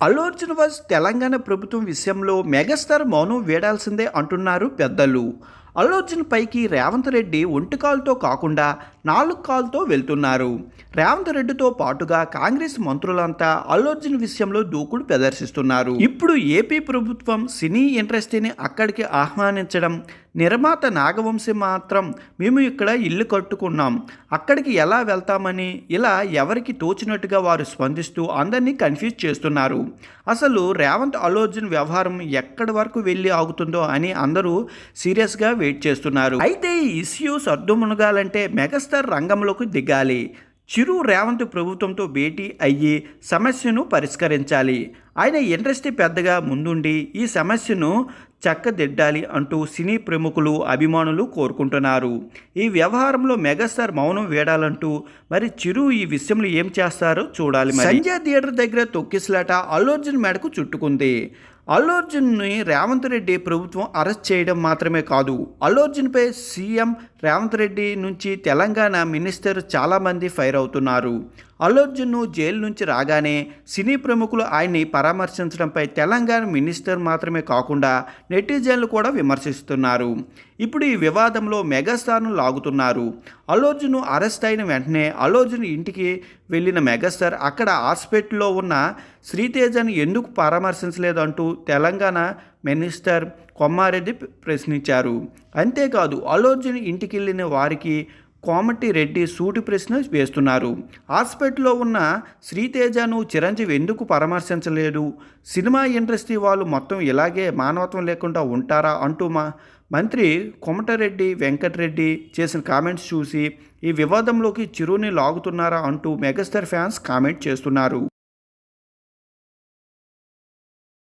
Allu Arjun versus Telangana ప్రభుత్వం విషయంలో megastar మౌనం వీడాల్సిందే అంటున్నారు పెద్దలు. అల్లు అర్జున్ పైకి రేవంత్ రెడ్డి ఒంటి కాలుతో కాకుండా 4 కాళ్ళతో వెళ్తున్నారు. రేవంత్ రెడ్డితో పాటుగా కాంగ్రెస్ మంత్రులంతా అల్లు అర్జున్ విషయంలో దూకుడు ప్రదర్శిస్తున్నారు. ఇప్పుడు ఏపీ ప్రభుత్వం సినీ ఇండస్ట్రీని అక్కడికి ఆహ్వానించడం, నిర్మాత నాగవంశీ మాత్రం మేము ఇక్కడ ఇల్లు కట్టుకున్నాం, అక్కడికి ఎలా వెళ్తామని ఇలా ఎవరికి తోచినట్టుగా వారు స్పందిస్తూ అందరినీ కన్ఫ్యూజ్ చేస్తున్నారు. అసలు రేవంత్ అల్లు అర్జున్ వ్యవహారం ఎక్కడి వరకు వెళ్ళి ఆగుతుందో అని అందరూ సీరియస్గా వెయిట్ చేస్తున్నారు. అయితే ఈ ఇష్యూ సర్దుమునగాలంటే మెగాస్టార్ రంగంలోకి దిగాలి. చిరు రేవంత్ ప్రభుత్వంతో భేటీ అయ్యి సమస్యను పరిష్కరించాలి. ఆయన ఇండస్ట్రీ పెద్దగా ముందుండి ఈ సమస్యను చక్కదిద్దాలి అంటూ సినీ ప్రముఖులు, అభిమానులు కోరుకుంటున్నారు. ఈ వ్యవహారంలో మెగాస్టార్ మౌనం వీడాలంటూ మరి చిరు ఈ విషయంలో ఏం చేస్తారో చూడాలి. సంజయ్ థియేటర్ దగ్గర తొక్కిసలాట అల్లు అర్జున్ మెడకు చుట్టుకుంది. అల్లు అర్జున్ని రేవంత్ రెడ్డి ప్రభుత్వం అరెస్ట్ చేయడం మాత్రమే కాదు, అల్లు అర్జున్పై సీఎం రేవంత్ రెడ్డి నుంచి తెలంగాణ మినిస్టర్ చాలామంది ఫైర్ అవుతున్నారు. అల్లు అర్జున్ను జైలు నుంచి రాగానే సినీ ప్రముఖులు ఆయన్ని పరామర్శించడంపై తెలంగాణ మినిస్టర్ మాత్రమే కాకుండా నెటిజన్లు కూడా విమర్శిస్తున్నారు. ఇప్పుడు ఈ వివాదంలో మెగాస్టార్ను లాగుతున్నారు. అల్లు అర్జున్ అరెస్ట్ అయిన వెంటనే అల్లు అర్జున్ ఇంటికి వెళ్ళిన మెగాస్టార్ అక్కడ హాస్పిటల్లో ఉన్న శ్రీతేజను ఎందుకు పరామర్శించలేదు అంటూ తెలంగాణ మినిస్టర్ కొమ్మారెడ్డి ప్రశ్నించారు. అంతేకాదు అల్లు అర్జున్ ఇంటికి వెళ్ళిన వారికి కోమటిరెడ్డి సూటి ప్రశ్న వేస్తున్నారు. హాస్పిటల్లో ఉన్న శ్రీతేజను చిరంజీవి ఎందుకు పరామర్శించలేదు, సినిమా ఇండస్ట్రీ వాళ్ళు మొత్తం ఇలాగే మానవత్వం లేకుండా ఉంటారా అంటూ మంత్రి కోమటిరెడ్డి వెంకటరెడ్డి చేసిన కామెంట్స్ చూసి ఈ వివాదంలోకి చిరుని లాగుతున్నారా అంటూ మెగాస్టార్ ఫ్యాన్స్ కామెంట్ చేస్తున్నారు.